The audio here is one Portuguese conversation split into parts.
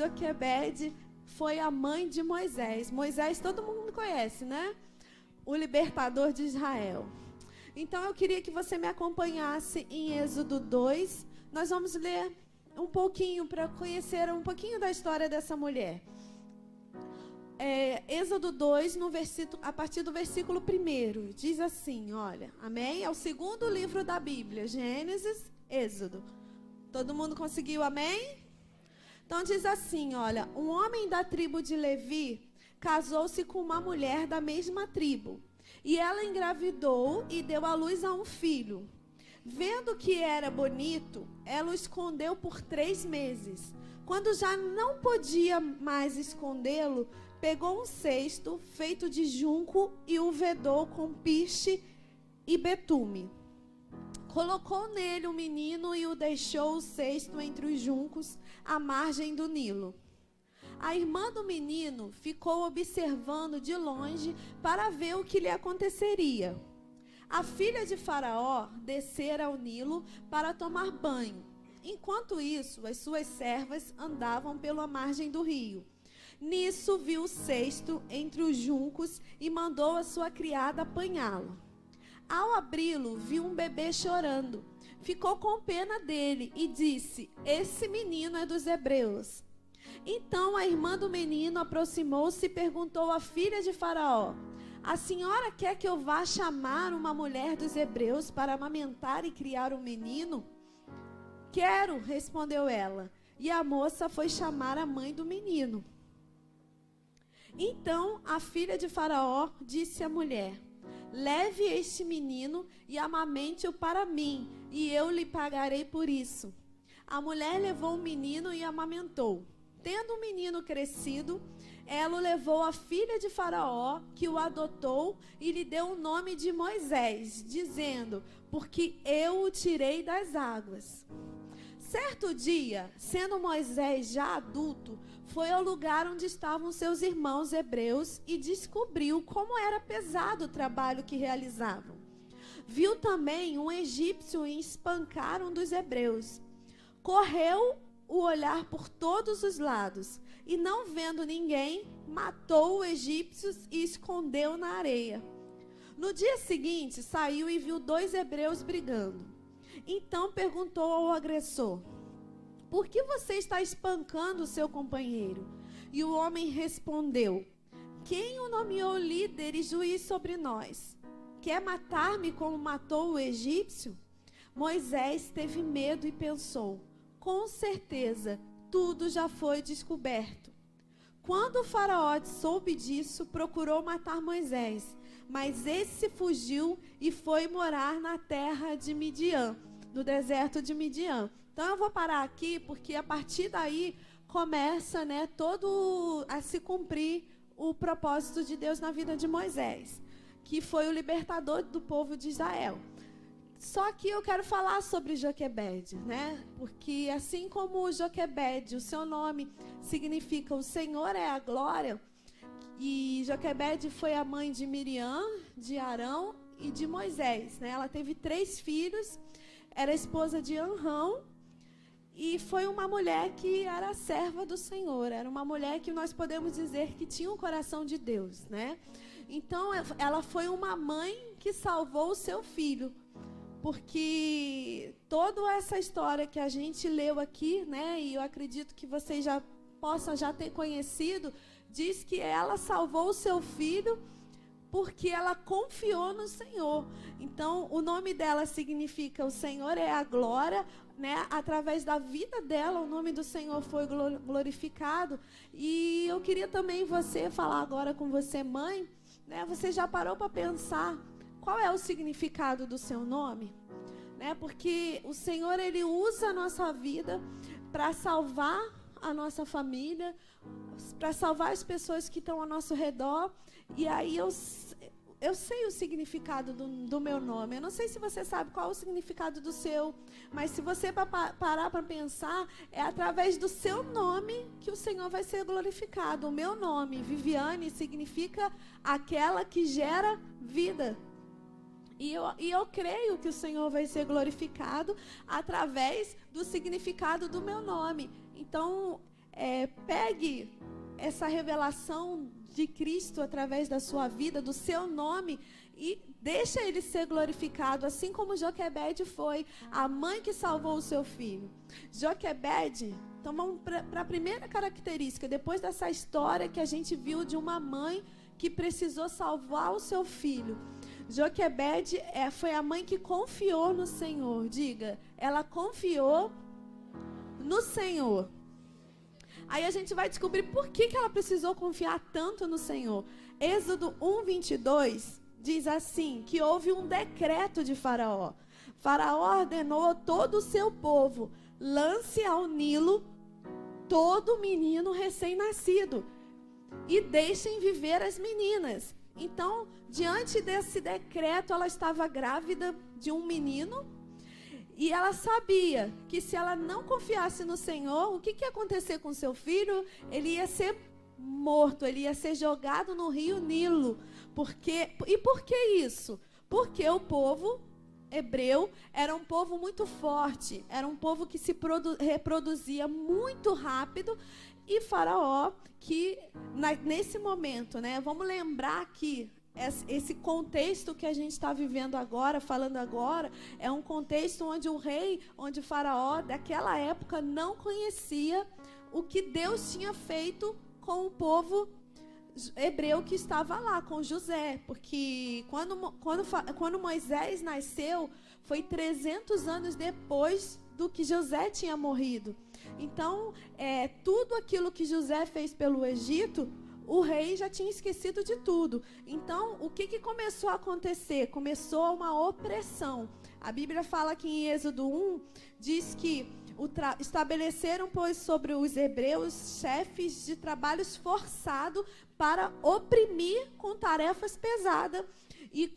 Joquebede foi a mãe de Moisés. Moisés todo mundo conhece, né? O libertador de Israel. Então eu queria que você me acompanhasse em Êxodo 2. Nós vamos ler um pouquinho para conhecer um pouquinho da história dessa mulher. Êxodo 2, a partir do versículo 1, diz assim, olha, amém? É o segundo livro da Bíblia, Gênesis, Êxodo. Todo mundo conseguiu, amém? Então diz assim, olha, um homem da tribo de Levi casou-se com uma mulher da mesma tribo, e ela engravidou e deu à luz a um filho. Vendo que era bonito, ela o escondeu por 3 meses. Quando já não podia mais escondê-lo, pegou um cesto feito de junco e o vedou com piche e betume. Colocou nele o menino e o deixou o cesto entre os juncos à margem do Nilo. A irmã do menino ficou observando de longe para ver o que lhe aconteceria. A filha de Faraó descera ao Nilo para tomar banho. Enquanto isso, as suas servas andavam pela margem do rio. Nisso viu o cesto entre os juncos e mandou a sua criada apanhá-lo. Ao abri-lo, viu um bebê chorando. Ficou com pena dele e disse: "Esse menino é dos hebreus." Então a irmã do menino aproximou-se e perguntou à filha de Faraó: "A senhora quer que eu vá chamar uma mulher dos hebreus para amamentar e criar um menino?" "Quero", respondeu ela. E a moça foi chamar a mãe do menino. Então a filha de Faraó disse à mulher: "Leve este menino e amamente-o para mim, e eu lhe pagarei por isso." A mulher levou o menino e amamentou. Tendo o menino crescido, ela o levou à filha de Faraó, que o adotou e lhe deu o nome de Moisés, dizendo: "Porque eu o tirei das águas." Certo dia, sendo Moisés já adulto, foi ao lugar onde estavam seus irmãos hebreus e descobriu como era pesado o trabalho que realizavam. Viu também um egípcio espancar um dos hebreus. Correu o olhar por todos os lados e, não vendo ninguém, matou o egípcio e escondeu na areia. No dia seguinte, saiu e viu 2 hebreus brigando. Então perguntou ao agressor: "Por que você está espancando o seu companheiro?" E o homem respondeu: "Quem o nomeou líder e juiz sobre nós? Quer matar-me como matou o egípcio?" Moisés teve medo e pensou: "Com certeza, tudo já foi descoberto." Quando o faraó soube disso, procurou matar Moisés, mas esse fugiu e foi morar na terra de Midian, no deserto de Midian. Então eu vou parar aqui, porque a partir daí começa, todo a se cumprir o propósito de Deus na vida de Moisés, que foi o libertador do povo de Israel. Só que eu quero falar sobre Joquebede, Porque assim como Joquebede, o seu nome significa "o Senhor é a glória", e Joquebede foi a mãe de Miriam, de Arão e de Moisés, Ela teve 3 filhos, era esposa de Arão, e foi uma mulher que era serva do Senhor, era uma mulher que nós podemos dizer que tinha o coração de Deus, Então ela foi uma mãe que salvou o seu filho, porque toda essa história que a gente leu aqui, e eu acredito que vocês possam já ter conhecido, diz que ela salvou o seu filho porque ela confiou no Senhor. Então, o nome dela significa "o Senhor é a glória", Através da vida dela, o nome do Senhor foi glorificado. E eu queria também falar agora com você, mãe, Você já parou para pensar qual é o significado do seu nome? Porque o Senhor, Ele usa a nossa vida para salvar a nossa família, para salvar as pessoas que estão ao nosso redor. E aí eu sei o significado do meu nome. Eu não sei se você sabe qual é o significado do seu, mas se você parar para pensar, é através do seu nome que o Senhor vai ser glorificado. O meu nome, Viviane, significa aquela que gera vida. E eu creio que o Senhor vai ser glorificado através do significado do meu nome. Então, pegue essa revelação de Cristo através da sua vida, do seu nome, e deixa ele ser glorificado, assim como Joquebede foi a mãe que salvou o seu filho. Joquebede, então vamos para a primeira característica, depois dessa história que a gente viu de uma mãe que precisou salvar o seu filho. Joquebede foi a mãe que confiou no Senhor. Diga, ela confiou no Senhor. Aí a gente vai descobrir por que ela precisou confiar tanto no Senhor. Êxodo 1:22 diz assim, que houve um decreto de Faraó. Faraó ordenou a todo o seu povo, lance ao Nilo todo menino recém-nascido e deixem viver as meninas. Então, diante desse decreto, ela estava grávida de um menino e ela sabia que se ela não confiasse no Senhor, o que ia acontecer com seu filho? Ele ia ser morto, ele ia ser jogado no rio Nilo. E por que isso? Porque o povo hebreu era um povo muito forte, era um povo que se reproduzia muito rápido. E Faraó, que nesse momento, né, vamos lembrar que esse contexto que a gente está vivendo agora, falando agora, é um contexto onde Faraó, daquela época, não conhecia o que Deus tinha feito com o povo hebreu que estava lá, com José. Porque quando Moisés nasceu, foi 300 anos depois do que José tinha morrido. Então, tudo aquilo que José fez pelo Egito, o rei já tinha esquecido de tudo. Então, o que começou a acontecer? Começou uma opressão. A Bíblia fala que em Êxodo 1, diz que estabeleceram, pois, sobre os hebreus chefes de trabalhos forçados para oprimir com tarefas pesadas.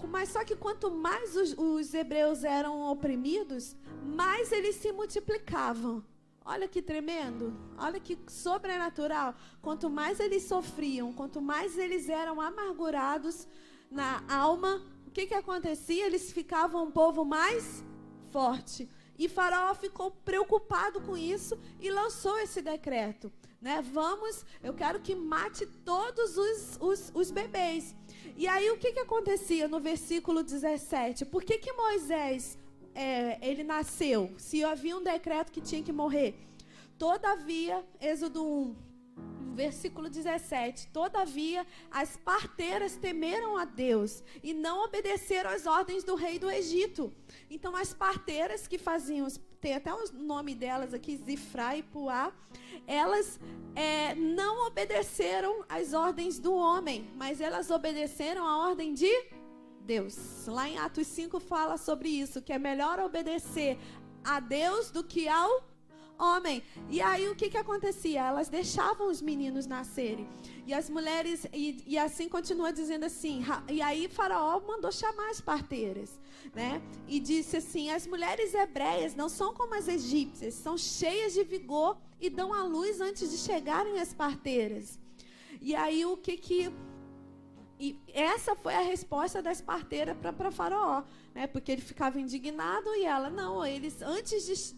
Mas só que quanto mais os hebreus eram oprimidos, mais eles se multiplicavam. Olha que tremendo, olha que sobrenatural. Quanto mais eles sofriam, quanto mais eles eram amargurados na alma, o que acontecia? Eles ficavam um povo mais forte. E Faraó ficou preocupado com isso e lançou esse decreto, né? Eu quero que mate todos os bebês. E aí o que acontecia no versículo 17? Por que Moisés ele nasceu, se havia um decreto que tinha que morrer? Todavia, Êxodo 1, versículo 17, todavia as parteiras temeram a Deus e não obedeceram às ordens do rei do Egito. Então as parteiras que faziam, tem até o nome delas aqui, Zifra e Puá, elas não obedeceram às ordens do homem, mas elas obedeceram à ordem de Deus. Lá em Atos 5 fala sobre isso, que é melhor obedecer a Deus do que ao homem. E aí o que acontecia? Elas deixavam os meninos nascerem. E as mulheres, e assim continua dizendo assim, e aí Faraó mandou chamar as parteiras, né? E disse assim, as mulheres hebreias não são como as egípcias, são cheias de vigor e dão à luz antes de chegarem as parteiras. E aí E essa foi a resposta das parteiras para Faraó, né? Porque ele ficava indignado e ela, não, antes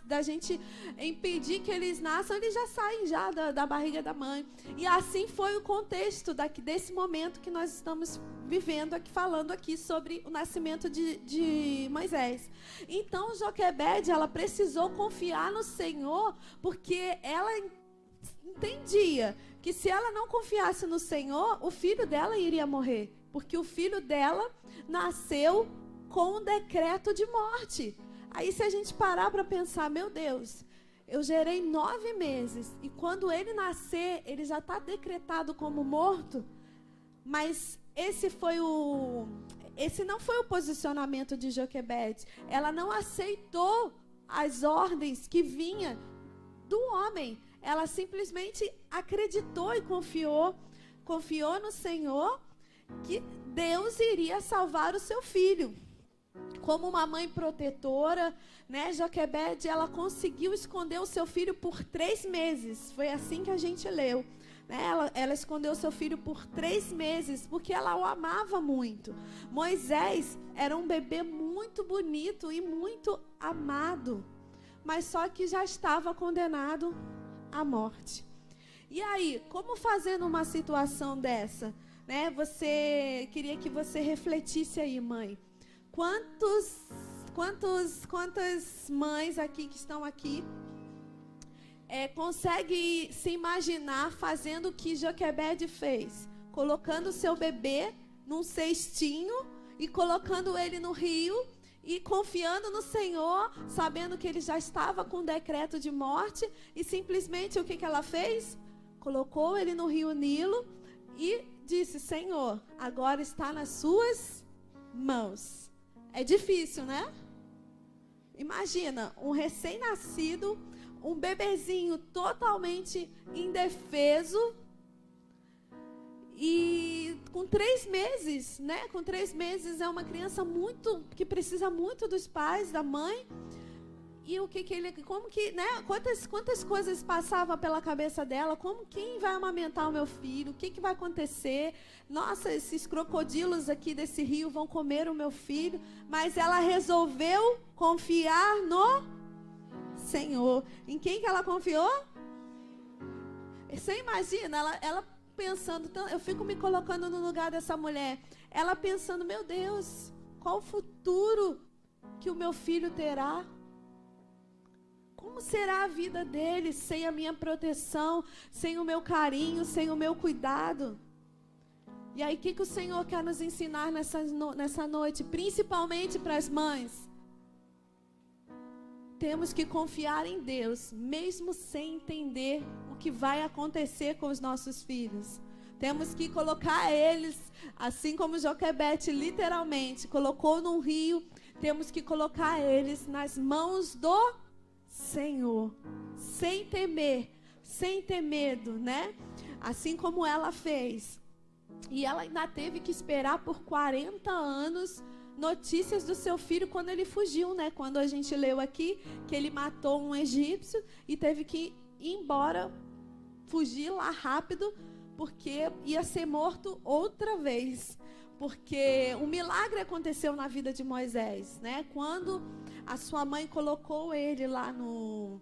da gente impedir que eles nasçam, eles já saem já da barriga da mãe. E assim foi o contexto desse momento que nós estamos vivendo aqui, falando aqui sobre o nascimento de Moisés. Então, Joquebede, ela precisou confiar no Senhor, porque ela entendia que se ela não confiasse no Senhor, o filho dela iria morrer, porque o filho dela nasceu com um decreto de morte. Aí se a gente parar para pensar, meu Deus, eu gerei 9 meses, e quando ele nascer, ele já está decretado como morto. Mas esse não foi o posicionamento de Joquebede. Ela não aceitou as ordens que vinham do homem. Ela simplesmente acreditou e confiou no Senhor que Deus iria salvar o seu filho. Como uma mãe protetora, né, Joquebede, ela conseguiu esconder o seu filho por 3 meses. Foi assim que a gente leu. Né? Ela escondeu o seu filho por 3 meses, porque ela o amava muito. Moisés era um bebê muito bonito e muito amado, mas só que já estava condenado a morte. E aí, como fazer numa situação dessa? Né? Queria que você refletisse aí, mãe. Quantas mães aqui que estão aqui conseguem se imaginar fazendo o que Joquebede fez? Colocando seu bebê num cestinho e colocando ele no rio e confiando no Senhor, sabendo que ele já estava com decreto de morte, e simplesmente o que ela fez? Colocou ele no rio Nilo e disse: Senhor, agora está nas suas mãos. É difícil, né? Imagina, um recém-nascido, um bebezinho totalmente indefeso, e com 3 meses, né? Com 3 meses é uma criança que precisa muito dos pais, da mãe. E quantas coisas passavam pela cabeça dela? Quem vai amamentar o meu filho? O que vai acontecer? Nossa, esses crocodilos aqui desse rio vão comer o meu filho. Mas ela resolveu confiar no Senhor. Em quem que ela confiou? Você imagina, ela pensando, eu fico me colocando no lugar dessa mulher. Ela pensando, meu Deus, qual o futuro que o meu filho terá? Como será a vida dele sem a minha proteção, sem o meu carinho, sem o meu cuidado? E aí, o que o Senhor quer nos ensinar nessa noite, principalmente para as mães? Temos que confiar em Deus, mesmo sem entender o que vai acontecer com os nossos filhos. Temos que colocar eles, assim como Joquebede literalmente colocou num rio, temos que colocar eles nas mãos do Senhor, sem temer, sem ter medo, né? Assim como ela fez. E ela ainda teve que esperar por 40 anos notícias do seu filho quando ele fugiu, né? Quando a gente leu aqui que ele matou um egípcio e teve que ir embora, fugir lá rápido, porque ia ser morto outra vez. Porque um milagre aconteceu na vida de Moisés, né? Quando a sua mãe colocou ele lá no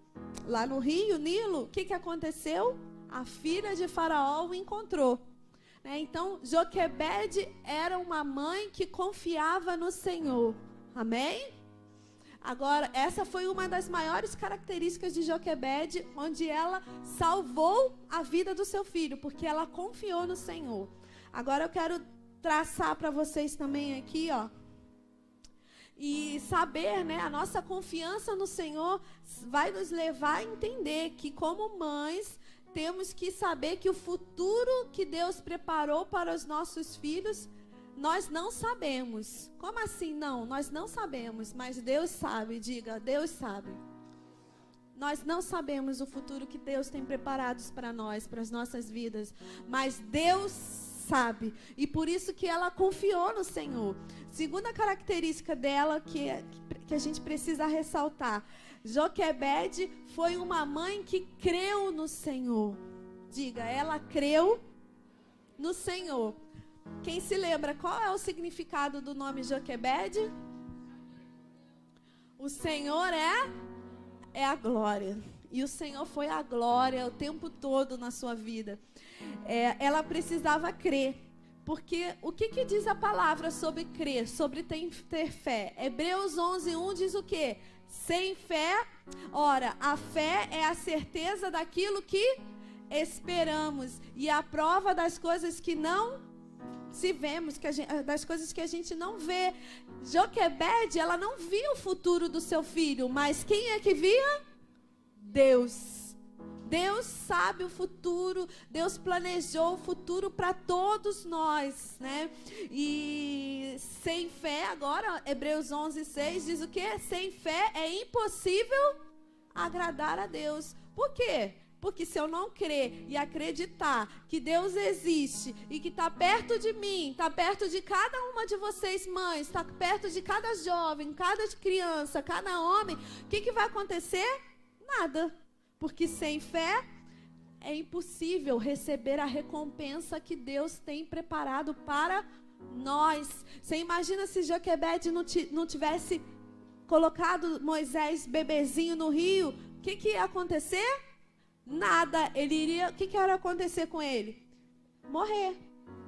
rio Nilo, o que aconteceu? A filha de Faraó o encontrou. Então, Joquebede era uma mãe que confiava no Senhor. Amém? Agora, essa foi uma das maiores características de Joquebede, onde ela salvou a vida do seu filho, porque ela confiou no Senhor. Agora eu quero traçar para vocês também aqui, ó. E saber, né, a nossa confiança no Senhor vai nos levar a entender que, como mães, temos que saber que o futuro que Deus preparou para os nossos filhos, nós não sabemos. Como assim não? Nós não sabemos, mas Deus sabe. Diga, Deus sabe. Nós não sabemos o futuro que Deus tem preparado para nós, para as nossas vidas, mas Deus sabe. E por isso que ela confiou no Senhor. Segunda característica dela que a gente precisa ressaltar: Joquebede foi uma mãe que creu no Senhor. Diga, ela creu no Senhor. Quem se lembra qual é o significado do nome Joquebede? O Senhor é a glória. E o Senhor foi a glória o tempo todo na sua vida. Ela precisava crer. Porque o que diz a palavra sobre crer, sobre ter fé? Hebreus 11:1 diz o quê? Sem fé, ora, a fé é a certeza daquilo que esperamos e a prova das coisas que não se vemos, das coisas que a gente não vê. Joquebede, ela não via o futuro do seu filho, mas quem é que via? Deus. Deus sabe o futuro, Deus planejou o futuro para todos nós, né? E sem fé, agora, Hebreus 11:6 diz o quê? Sem fé é impossível agradar a Deus. Por quê? Porque se eu não crer e acreditar que Deus existe e que está perto de mim, está perto de cada uma de vocês mães, está perto de cada jovem, cada criança, cada homem, o que vai acontecer? Nada. Porque sem fé é impossível receber a recompensa que Deus tem preparado para nós. Você imagina se Joquebede não tivesse colocado Moisés bebezinho no rio? O que ia acontecer? nada, ele iria, o que ia acontecer com ele? Morrer,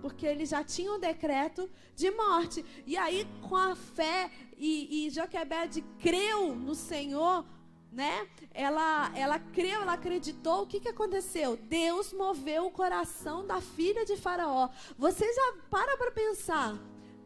porque ele já tinha um decreto de morte. E aí, com a fé, e Joquebede creu no Senhor, né? Ela creu, ela acreditou. O que aconteceu? Deus moveu o coração da filha de Faraó. Você já para pensar.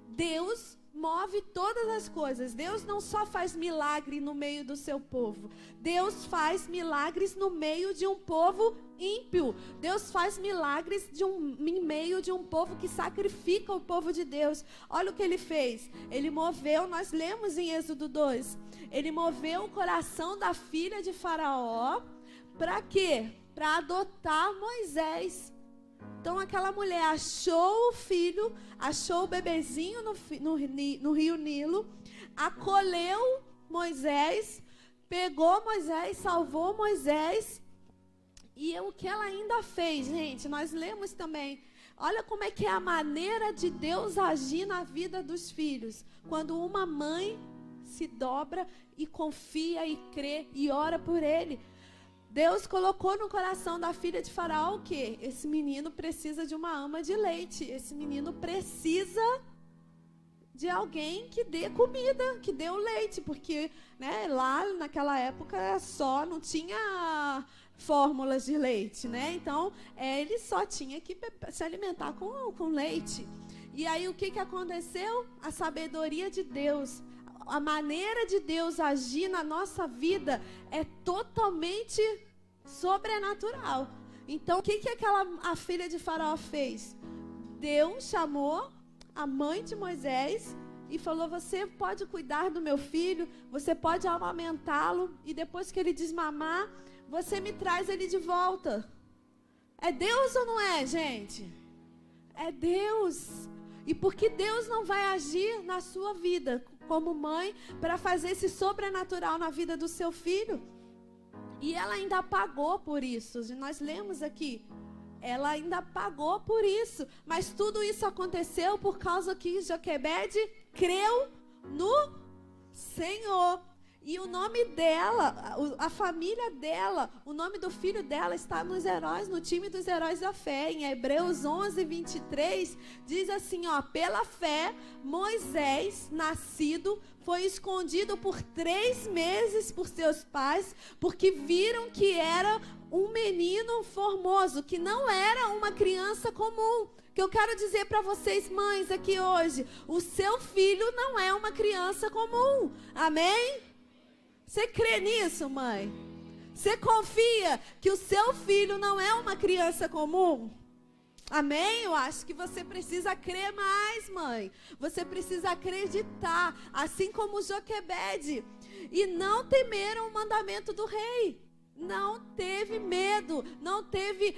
Deus move todas as coisas. Deus não só faz milagre no meio do seu povo. Deus faz milagres no meio de um povo ímpio. Deus faz milagres em meio de um povo que sacrifica o povo de Deus. Olha o que ele fez. Ele moveu, nós lemos em Êxodo 2. Ele moveu o coração da filha de Faraó. Para quê? Para adotar Moisés. Então aquela mulher achou o filho, achou o bebezinho no rio Nilo, acolheu Moisés, pegou Moisés, salvou Moisés. E o que ela ainda fez, gente, nós lemos também. Olha como é que é a maneira de Deus agir na vida dos filhos. Quando uma mãe se dobra e confia e crê e ora por ele. Deus colocou no coração da filha de Faraó o quê? Esse menino precisa de uma ama de leite. Esse menino precisa de alguém que dê comida, que dê o leite. Porque, né, lá naquela época não tinha fórmulas de leite, né? Então, ele só tinha que se alimentar com leite. E aí, o que aconteceu? A sabedoria de Deus. A maneira de Deus agir na nossa vida é totalmente sobrenatural. Então, o que a filha de Faraó fez? Deus chamou a mãe de Moisés e falou: você pode cuidar do meu filho, você pode amamentá-lo, e depois que ele desmamar, você me traz ele de volta. É Deus ou não é, gente? É Deus. E por que Deus não vai agir na sua vida como mãe para fazer esse sobrenatural na vida do seu filho? E ela ainda pagou por isso. Nós lemos aqui. Ela ainda pagou por isso. Mas tudo isso aconteceu por causa que Joquebede creu no Senhor. E o nome dela, a família dela, o nome do filho dela está nos heróis, no time dos heróis da fé. Em Hebreus 11, 23, diz assim, ó: pela fé, Moisés, nascido, foi escondido por 3 meses por seus pais, porque viram que era um menino formoso, que não era uma criança comum. Que eu quero dizer para vocês, mães, aqui hoje, o seu filho não é uma criança comum. Amém? Você crê nisso, mãe? Você confia que o seu filho não é uma criança comum? Amém? Eu acho que você precisa crer mais, mãe. Você precisa acreditar, assim como Joquebede. E não temeram o mandamento do rei. Não teve medo, não teve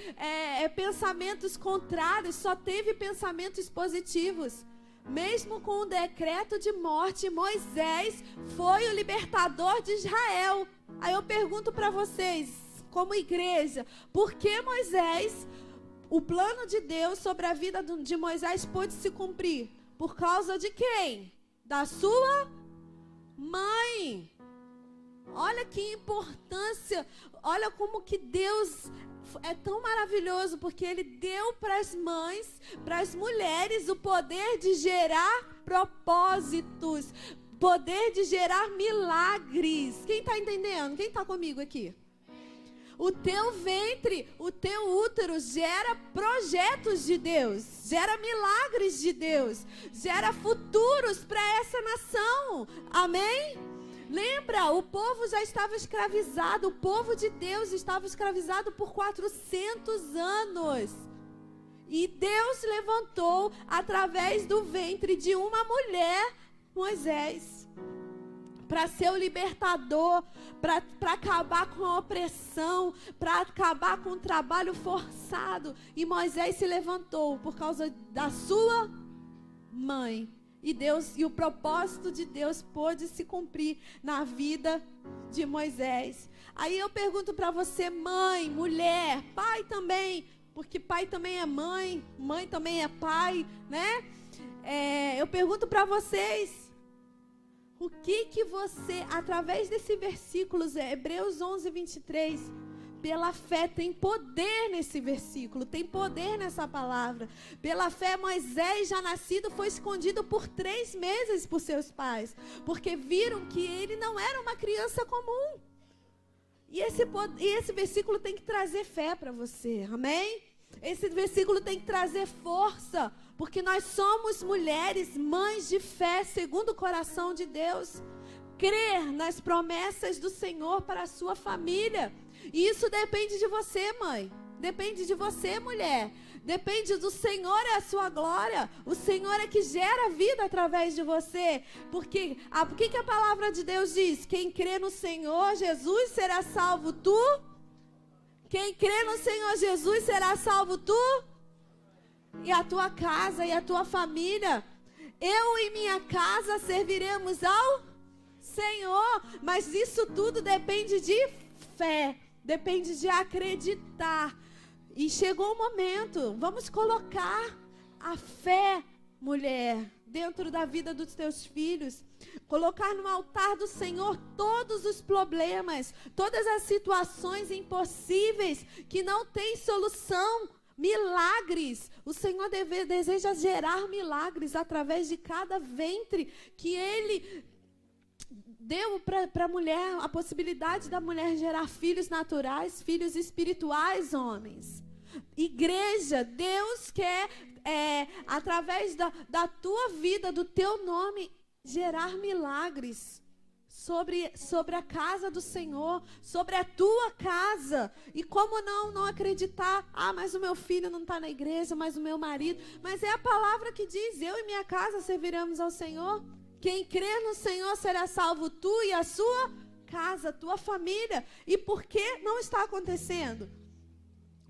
pensamentos contrários, só teve pensamentos positivos. Mesmo com o decreto de morte, Moisés foi o libertador de Israel. Aí eu pergunto para vocês, como igreja, por que Moisés, o plano de Deus sobre a vida de Moisés pôde se cumprir? Por causa de quem? Da sua mãe. Olha que importância, olha como que Deus é tão maravilhoso, porque Ele deu para as mães, para as mulheres, o poder de gerar propósitos, poder de gerar milagres. Quem está entendendo? Quem está comigo aqui? O teu ventre, o teu útero gera projetos de Deus, gera milagres de Deus, gera futuros para essa nação. Amém? Lembra, o povo já estava escravizado, o povo de Deus estava escravizado por 400 anos. E Deus levantou, através do ventre de uma mulher, Moisés, para ser o libertador, para acabar com a opressão, para acabar com o trabalho forçado. E Moisés se levantou por causa da sua mãe. E o propósito de Deus pôde se cumprir na vida de Moisés. Aí eu pergunto para você, mãe, mulher, pai também, porque pai também é mãe, mãe também é pai, né? Eu pergunto para vocês, o que você, através desse versículo, Hebreus 11, 23, pela fé. Tem poder nesse versículo, tem poder nessa palavra. Pela fé, Moisés, já nascido, foi escondido por 3 meses por seus pais, porque viram que ele não era uma criança comum. E esse versículo tem que trazer fé para você, amém? Esse versículo tem que trazer força, porque nós somos mulheres, mães de fé, segundo o coração de Deus. Crer nas promessas do Senhor para a sua família. E isso depende de você, mãe. Depende de você, mulher. Depende do Senhor, é a sua glória. O Senhor é que gera vida através de você. Porque o que a palavra de Deus diz? Quem crê no Senhor Jesus será salvo tu. Quem crê no Senhor Jesus será salvo tu. E a tua casa e a tua família. Eu e minha casa serviremos ao Senhor. Mas isso tudo depende de fé. Depende de acreditar. E chegou o momento, vamos colocar a fé, mulher, dentro da vida dos teus filhos. Colocar no altar do Senhor todos os problemas, todas as situações impossíveis que não têm solução. Milagres. O Senhor deseja gerar milagres através de cada ventre que Ele deu para a mulher, a possibilidade da mulher gerar filhos naturais, filhos espirituais, homens. Igreja, Deus quer, através da tua vida, do teu nome, gerar milagres sobre a casa do Senhor, sobre a tua casa. E como não acreditar? Mas o meu filho não está na igreja, mas o meu marido. Mas é a palavra que diz, eu e minha casa serviremos ao Senhor. Quem crê no Senhor será salvo, tu e a sua casa, tua família. E por que não está acontecendo?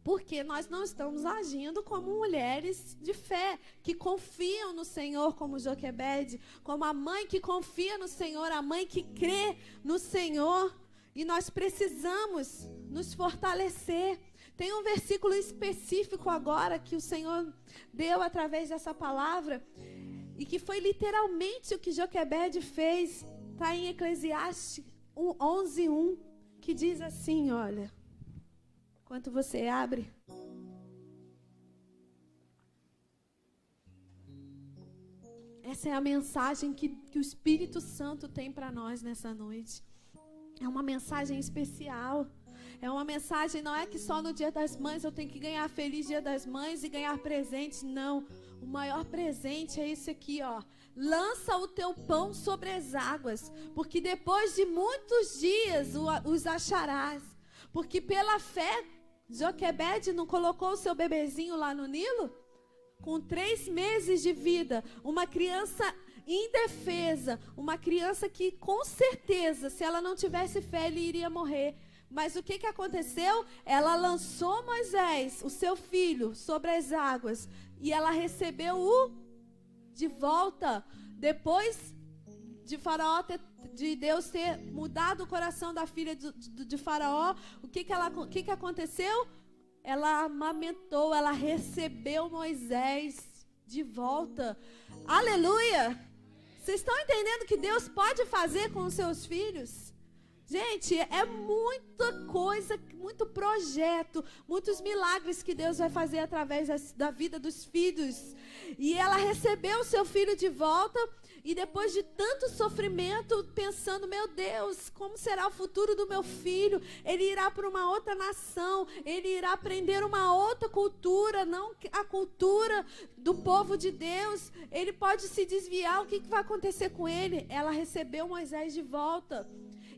Porque nós não estamos agindo como mulheres de fé, que confiam no Senhor, como Joquebede, como a mãe que confia no Senhor, a mãe que crê no Senhor. E nós precisamos nos fortalecer. Tem um versículo específico agora que o Senhor deu através dessa palavra, e que foi literalmente o que Joquebede fez. Está em Eclesiastes 11:1, que diz assim, olha. Enquanto você abre. Essa é a mensagem que o Espírito Santo tem para nós nessa noite. É uma mensagem especial. É uma mensagem, não é que só no Dia das Mães eu tenho que ganhar Feliz Dia das Mães e ganhar presente. Não. O maior presente é esse aqui, ó. Lança o teu pão sobre as águas, porque depois de muitos dias os acharás. Porque pela fé, Joquebede não colocou o seu bebezinho lá no Nilo? Com 3 meses de vida, uma criança indefesa, uma criança que com certeza, se ela não tivesse fé, ele iria morrer. Mas o que aconteceu? Ela lançou Moisés, o seu filho, sobre as águas, e ela recebeu-o de volta. Depois de Faraó de Deus ter mudado o coração da filha de Faraó, o que aconteceu? Ela amamentou, ela recebeu Moisés de volta. Aleluia! Vocês estão entendendo o que Deus pode fazer com os seus filhos? Gente, é muita coisa, muito projeto, muitos milagres que Deus vai fazer através da vida dos filhos. E ela recebeu o seu filho de volta. E depois de tanto sofrimento, pensando, meu Deus, como será o futuro do meu filho? Ele irá para uma outra nação, ele irá aprender uma outra cultura, não a cultura do povo de Deus. Ele pode se desviar, o que vai acontecer com ele? Ela recebeu Moisés de volta.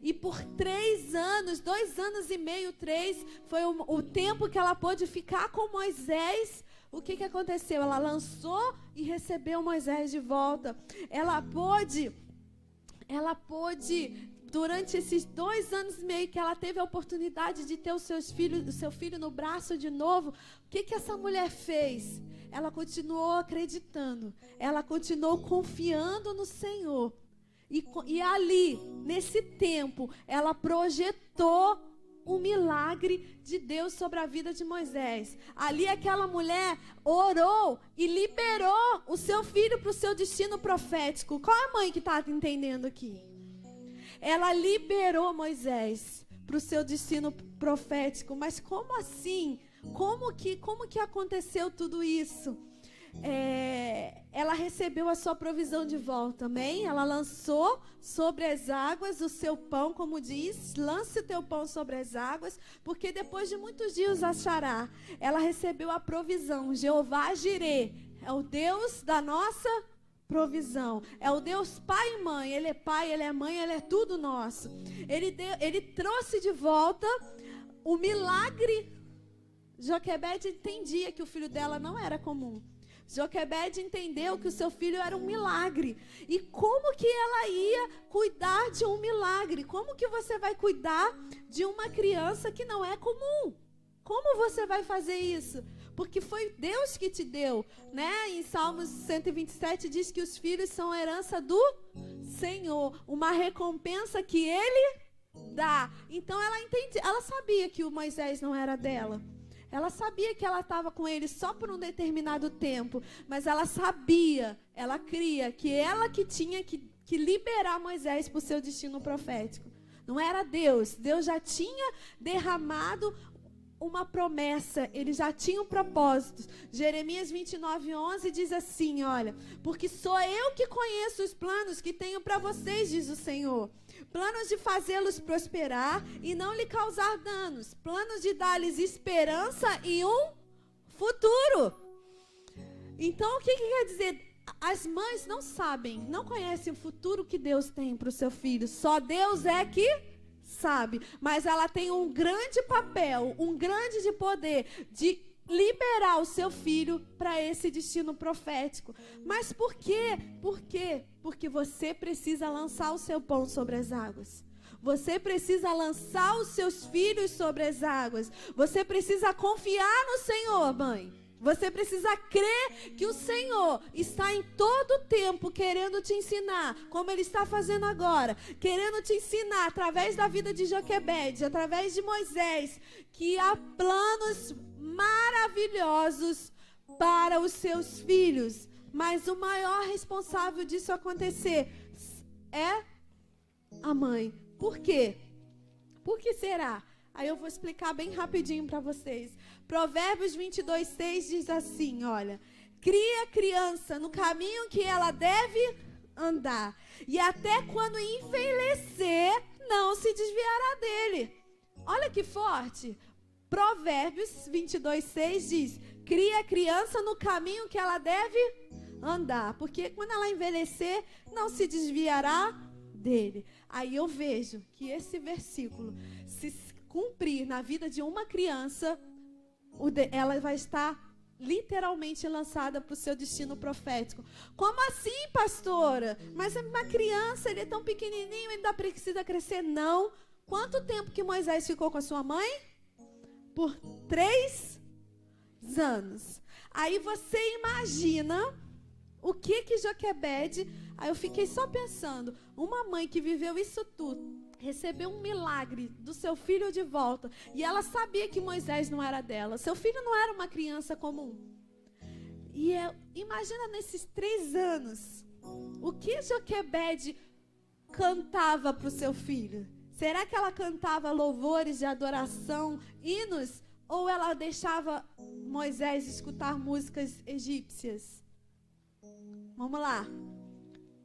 E por 3 anos, 2 anos e meio, 3, foi o tempo que ela pôde ficar com Moisés. O que aconteceu? Ela lançou e recebeu Moisés de volta. Ela pôde, durante esses 2 anos e meio que ela teve a oportunidade de ter o seu filho no braço de novo, o que essa mulher fez? Ela continuou acreditando, ela continuou confiando no Senhor. E ali, nesse tempo, ela projetou o milagre de Deus sobre a vida de Moisés. Ali aquela mulher orou e liberou o seu filho para o seu destino profético. Qual é a mãe que está entendendo aqui? Ela liberou Moisés para o seu destino profético. Mas como assim? Como que aconteceu tudo isso? Ela recebeu a sua provisão de volta, amém? Ela lançou sobre as águas o seu pão, como diz, lance o teu pão sobre as águas, porque depois de muitos dias achará. Ela recebeu a provisão. Jeová Jirê é o Deus da nossa provisão, é o Deus pai e mãe. Ele é pai, ele é mãe, ele é tudo nosso. Ele trouxe de volta o milagre. Joquebede entendia que o filho dela não era comum. Joquebede entendeu que o seu filho era um milagre. E como que ela ia cuidar de um milagre? Como que você vai cuidar de uma criança que não é comum? Como você vai fazer isso? Porque foi Deus que te deu, né? Em Salmos 127 diz que os filhos são a herança do Senhor, uma recompensa que Ele dá. Então ela sabia que o Moisés não era dela. Ela sabia que ela estava com ele só por um determinado tempo, mas ela sabia, ela cria que ela que tinha que liberar Moisés para o seu destino profético. Não era Deus. Deus já tinha derramado uma promessa, ele já tinha um propósito. Jeremias 29:11 diz assim, olha, porque sou eu que conheço os planos que tenho para vocês, diz o Senhor. Planos de fazê-los prosperar e não lhe causar danos. Planos de dar-lhes esperança e um futuro. Então, o que quer dizer? As mães não sabem, não conhecem o futuro que Deus tem para o seu filho. Só Deus é que sabe. Mas ela tem um grande papel, um grande de poder de liberar o seu filho para esse destino profético. Mas por quê? Por quê? Porque você precisa lançar o seu pão sobre as águas. Você precisa lançar os seus filhos sobre as águas. Você precisa confiar no Senhor, mãe. Você precisa crer que o Senhor está em todo o tempo querendo te ensinar, como Ele está fazendo agora, querendo te ensinar através da vida de Joquebede, através de Moisés, que há planos maravilhosos para os seus filhos. Mas o maior responsável disso acontecer é a mãe. Por quê? Por que será? Aí eu vou explicar bem rapidinho para vocês. Provérbios 22:6 diz assim, olha: cria a criança no caminho que ela deve andar, e até quando envelhecer, não se desviará dele. Olha que forte. Provérbios 22:6 diz: cria a criança no caminho que ela deve andar, porque quando ela envelhecer, não se desviará dele. Aí eu vejo que esse versículo, se cumprir na vida de uma criança, ela vai estar literalmente lançada para o seu destino profético. Como assim, pastora? Mas é uma criança, ele é tão pequenininho, ele ainda precisa crescer. Não. Quanto tempo que Moisés ficou com a sua mãe? Por 3 anos. Aí você imagina o que Joquebede... Aí eu fiquei só pensando, uma mãe que viveu isso tudo, recebeu um milagre do seu filho de volta, e ela sabia que Moisés não era dela. Seu filho não era uma criança comum. E imagina nesses 3 anos, o que Joquebede cantava para o seu filho? Será que ela cantava louvores de adoração, hinos? Ou ela deixava Moisés escutar músicas egípcias? Vamos lá.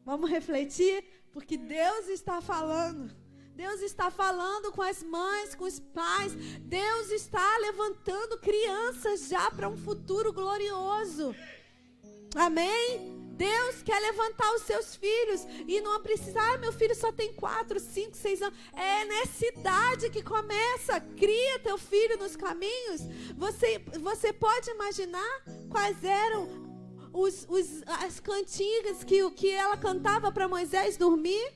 Vamos refletir, porque Deus está falando. Deus está falando com as mães, com os pais. Deus está levantando crianças já para um futuro glorioso. Amém? Deus quer levantar os seus filhos. E não precisa, meu filho só tem 4, 5, 6 anos. É nessa idade que começa. Cria teu filho nos caminhos. Você pode imaginar quais eram as cantigas que ela cantava para Moisés dormir?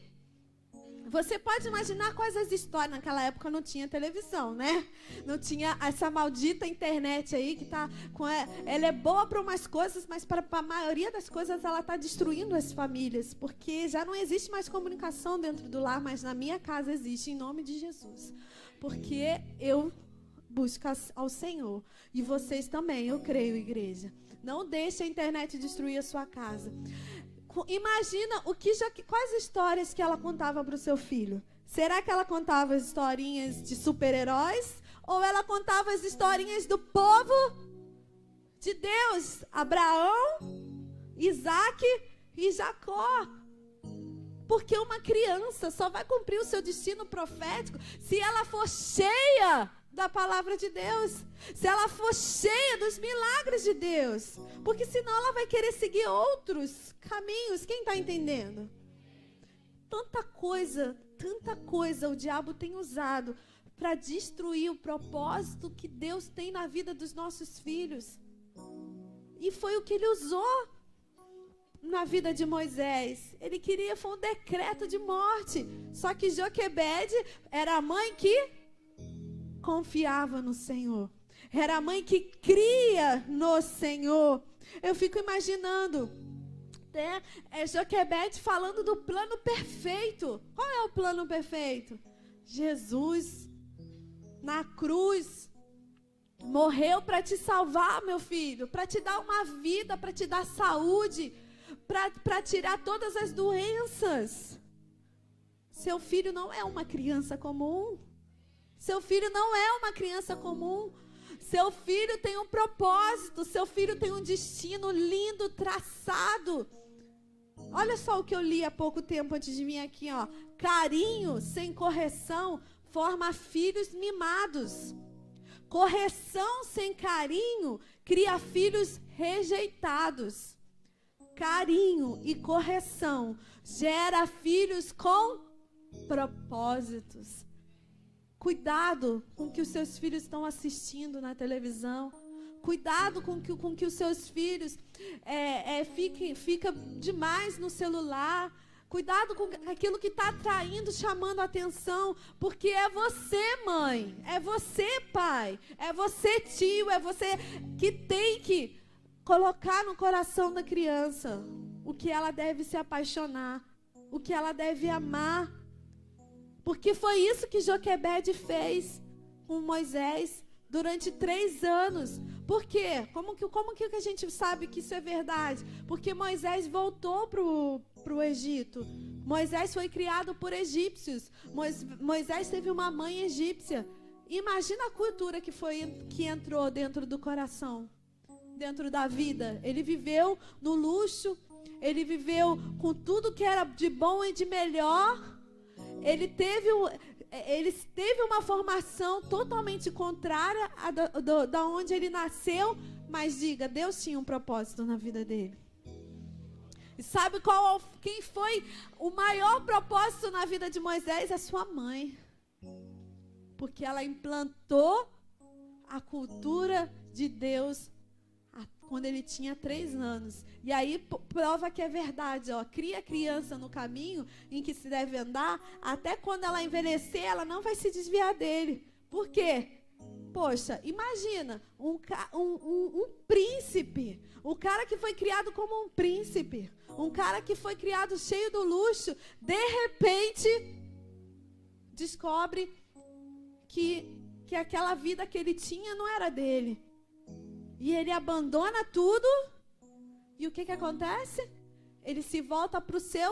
Você pode imaginar quais as histórias. Naquela época não tinha televisão, né? Não tinha essa maldita internet aí que tá com ela é boa para umas coisas, mas para a maioria das coisas ela está destruindo as famílias, porque já não existe mais comunicação dentro do lar, mas na minha casa existe, em nome de Jesus. Porque eu busco ao Senhor, e vocês também, eu creio, igreja. Não deixe a internet destruir a sua casa. Imagina quais histórias que ela contava para o seu filho. Será que ela contava as historinhas de super-heróis? Ou ela contava as historinhas do povo de Deus? Abraão, Isaac e Jacó. Porque uma criança só vai cumprir o seu destino profético se ela for cheia da palavra de Deus. Se ela for cheia dos milagres de Deus. Porque senão ela vai querer seguir outros caminhos. Quem está entendendo? Tanta coisa o diabo tem usado para destruir o propósito que Deus tem na vida dos nossos filhos. E foi o que ele usou na vida de Moisés. Ele queria, foi um decreto de morte. Só que Joquebede era a mãe que confiava no Senhor. Era a mãe que cria no Senhor. Eu fico imaginando, né, Joquebede falando do plano perfeito. Qual é o plano perfeito? Jesus na cruz morreu para te salvar, meu filho, para te dar uma vida, para te dar saúde, para tirar todas as doenças. Seu filho não é uma criança comum. Seu filho não é uma criança comum. Seu filho tem um propósito. Seu filho tem um destino lindo, traçado. Olha só o que eu li há pouco tempo antes de vir aqui, ó. Carinho sem correção forma filhos mimados. Correção sem carinho cria filhos rejeitados. Carinho e correção gera filhos com propósitos. Cuidado com o que os seus filhos estão assistindo na televisão. Cuidado com que os seus filhos fica demais no celular. Cuidado com aquilo que está atraindo, chamando a atenção. Porque é você, mãe. É você, pai. É você, tio. É você que tem que colocar no coração da criança o que ela deve se apaixonar. O que ela deve amar. Porque foi isso que Joquebede fez com Moisés durante 3 anos. Por quê? Como que a gente sabe que isso é verdade? Porque Moisés voltou para o Egito. Moisés foi criado por egípcios. Moisés teve uma mãe egípcia. Imagina a cultura que entrou dentro do coração, dentro da vida. Ele viveu no luxo, ele viveu com tudo que era de bom e de melhor. Ele teve uma formação totalmente contrária da onde ele nasceu, mas diga, Deus tinha um propósito na vida dele. E sabe quem foi o maior propósito na vida de Moisés? A sua mãe. Porque ela implantou a cultura de Deus quando ele tinha 3 anos. E aí prova que é verdade, ó. Cria a criança no caminho em que se deve andar, até quando ela envelhecer, ela não vai se desviar dele. Por quê? Poxa, imagina, um príncipe, o cara que foi criado como um príncipe, um cara que foi criado cheio do luxo, de repente, descobre que aquela vida que ele tinha não era dele. E ele abandona tudo. E o que acontece? Ele se volta para o seu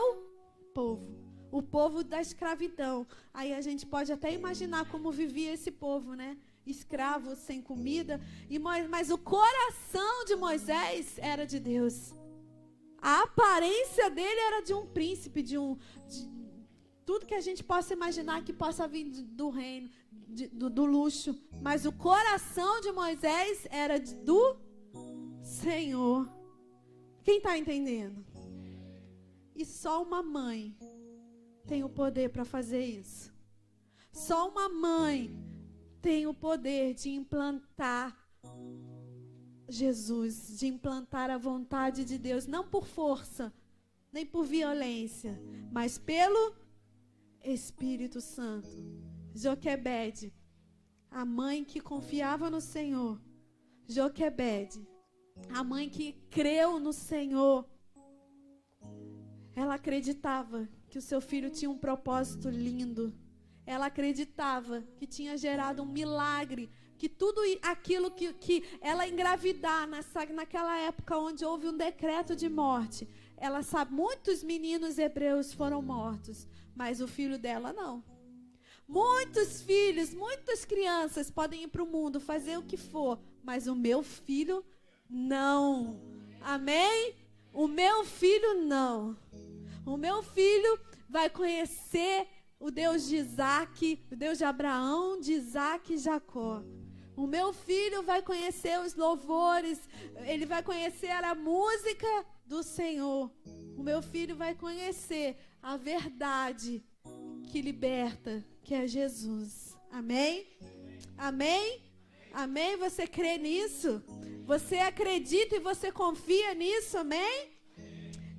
povo. O povo da escravidão. Aí a gente pode até imaginar como vivia esse povo, né? Escravo, sem comida. Mas o coração de Moisés era de Deus. A aparência dele era de um príncipe, de tudo que a gente possa imaginar que possa vir do reino, do luxo. Mas o coração de Moisés era do Senhor. Quem está entendendo? E só uma mãe tem o poder para fazer isso. Só uma mãe tem o poder de implantar Jesus, de implantar a vontade de Deus, não por força, nem por violência, mas pelo Espírito Santo. Joquebede, a mãe que confiava no Senhor. Joquebede, a mãe que creu no Senhor. Ela acreditava que o seu filho tinha um propósito lindo. Ela acreditava que tinha gerado um milagre, que tudo aquilo que ela engravidar naquela época onde houve um decreto de morte, ela sabe, muitos meninos hebreus foram mortos, mas o filho dela não. Muitos filhos, muitas crianças podem ir para o mundo, fazer o que for, mas o meu filho não. Amém? O meu filho não. O meu filho vai conhecer o Deus de Isaac, o Deus de Abraão, de Isaac e Jacó. O meu filho vai conhecer os louvores, ele vai conhecer a música do Senhor. O meu filho vai conhecer a verdade que liberta, que é Jesus. Amém? Amém? Amém? Você crê nisso? Você acredita e você confia nisso? Amém?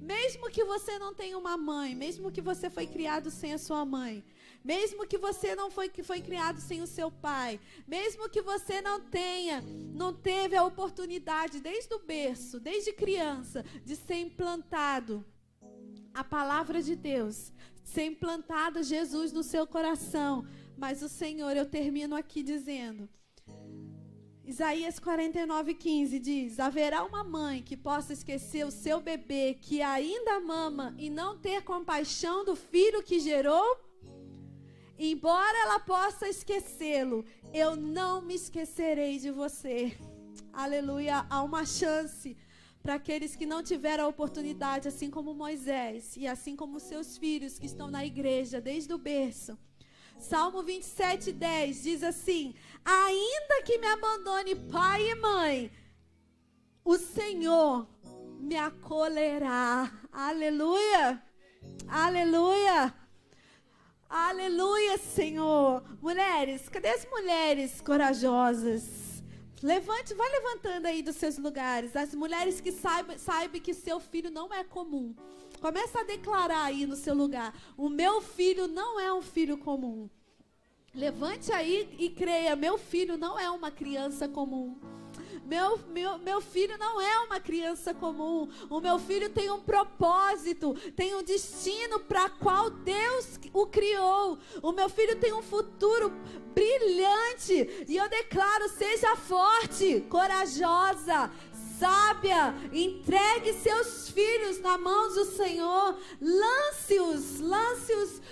Mesmo que você não tenha uma mãe, mesmo que você foi criado sem a sua mãe, mesmo que você não foi criado sem o seu pai, mesmo que você não teve a oportunidade desde o berço, desde criança, de ser implantado a palavra de Deus, ser implantado Jesus no seu coração, mas o Senhor, eu termino aqui dizendo, Isaías 49:15 diz: haverá uma mãe que possa esquecer o seu bebê que ainda mama e não ter compaixão do filho que gerou? Embora ela possa esquecê-lo, eu não me esquecerei de você. Aleluia, há uma chance para aqueles que não tiveram a oportunidade, assim como Moisés e assim como seus filhos que estão na igreja desde o berço. Salmo 27:10 diz assim: ainda que me abandone pai e mãe, o Senhor me acolherá. Aleluia, aleluia, aleluia, Senhor. Mulheres, cadê as mulheres corajosas? Levante, vai levantando aí dos seus lugares. As mulheres que saibam que seu filho não é comum. Começa a declarar aí no seu lugar: o meu filho não é um filho comum. Levante aí e creia: meu filho não é uma criança comum. Meu filho não é uma criança comum. O meu filho tem um propósito, tem um destino para qual Deus o criou. O meu filho tem um futuro brilhante. E eu declaro: seja forte, corajosa, sábia, entregue seus filhos nas mãos do Senhor, lance-os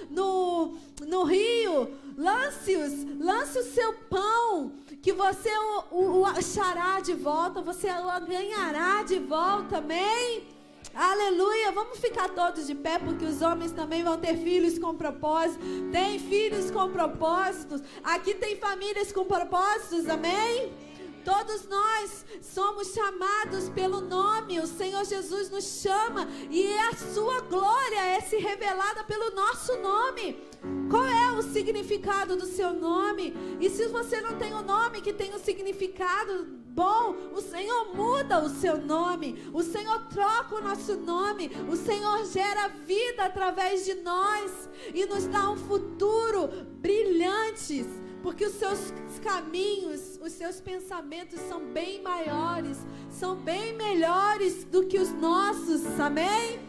no rio, lance o seu pão, que você o achará de volta, você o ganhará de volta, amém? Aleluia, vamos ficar todos de pé, porque os homens também vão ter filhos com propósito. Tem filhos com propósitos, aqui tem famílias com propósitos, amém? Todos nós somos chamados pelo nome. O Senhor Jesus nos chama e a sua glória é se revelada pelo nosso nome. Qual é o significado do seu nome? E se você não tem um nome que tem um significado bom, o Senhor muda o seu nome. O Senhor troca o nosso nome. O Senhor gera vida através de nós e nos dá um futuro brilhante. Porque os seus caminhos, os seus pensamentos são bem maiores, são bem melhores do que os nossos, amém?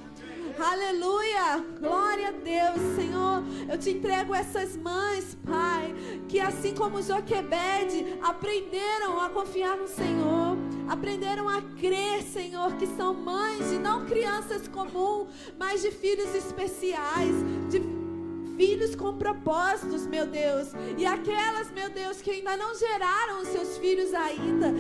Aleluia, glória a Deus. Senhor, eu te entrego essas mães, Pai, que assim como Joquebede aprenderam a confiar no Senhor, aprenderam a crer, Senhor, que são mães de não crianças comuns, mas de filhos especiais, de filhos com propósitos, meu Deus. E aquelas, meu Deus, que ainda não geraram os seus filhos ainda,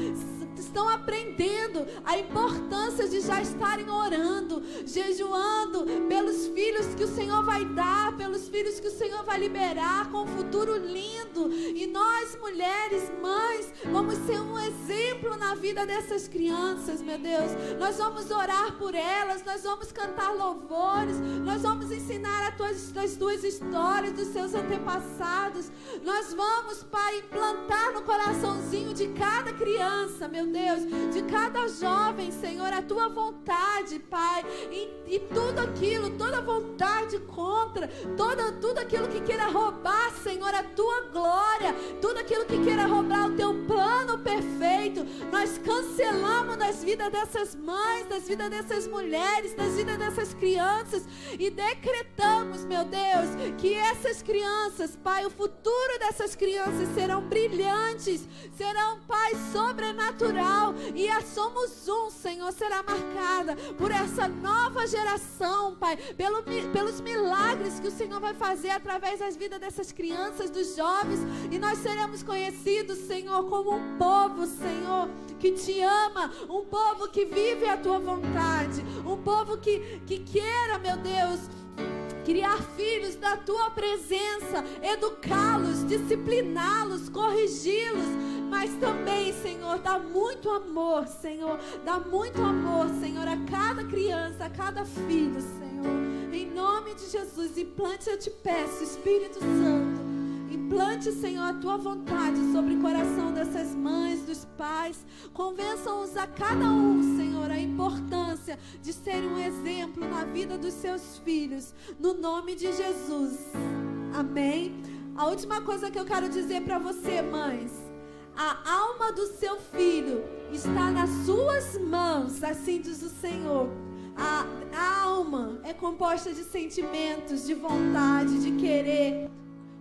estão aprendendo a importância de já estarem orando, jejuando pelos filhos que o Senhor vai dar, pelos filhos que o Senhor vai liberar com um futuro lindo. E nós, mulheres, mães, vamos ser um exemplo na vida dessas crianças, meu Deus. Nós vamos orar por elas, nós vamos cantar louvores, nós vamos ensinar as tuas histórias dos seus antepassados. Nós vamos, Pai, implantar no coraçãozinho de cada criança, meu Deus, de cada jovem, Senhor, a tua vontade, Pai, e tudo aquilo, toda vontade contra, tudo aquilo que queira roubar, Senhor, a tua glória, tudo aquilo que queira roubar o teu plano perfeito, nós cancelamos nas vidas dessas mães, nas vidas dessas mulheres, nas vidas dessas crianças, e decretamos, meu Deus, que essas crianças, Pai, o futuro dessas crianças serão brilhantes, serão, Pai, sobrenatural, e a Somos Um, Senhor, será marcada por essa nova geração, Pai, pelo pelos milagres que o Senhor vai fazer através das vidas dessas crianças, dos jovens. E nós seremos conhecidos, Senhor, como um povo, Senhor, que te ama, um povo que vive a tua vontade, um povo que queira, meu Deus, criar filhos da tua presença, educá-los, discipliná-los, corrigi-los, mas também, Senhor, dá muito amor, Senhor, dá muito amor, Senhor, a cada criança, a cada filho, Senhor, em nome de Jesus. Implante, eu te peço, Espírito Santo, implante, Senhor, a tua vontade sobre o coração dessas mães, dos pais. Convençam-os a cada um, Senhor, a importância de ser um exemplo na vida dos seus filhos, no nome de Jesus. Amém? A última coisa que eu quero dizer para você, mães: a alma do seu filho está nas suas mãos, assim diz o Senhor. A alma é composta de sentimentos, de vontade, de querer.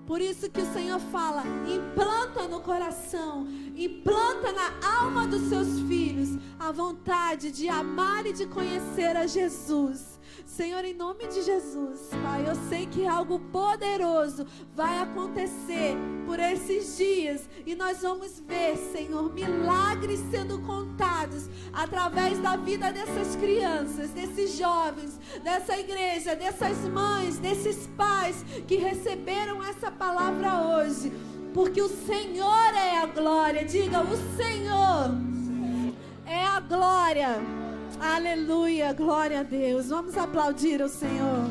Por isso que o Senhor fala: implanta no coração, implanta na alma dos seus filhos a vontade de amar e de conhecer a Jesus. Senhor, em nome de Jesus, Pai, eu sei que algo poderoso vai acontecer por esses dias, e nós vamos ver, Senhor, milagres sendo contados através da vida dessas crianças, desses jovens, dessa igreja, dessas mães, desses pais que receberam essa palavra hoje, porque o Senhor é a glória. Diga: o Senhor é a glória. Aleluia, glória a Deus. Vamos aplaudir o Senhor.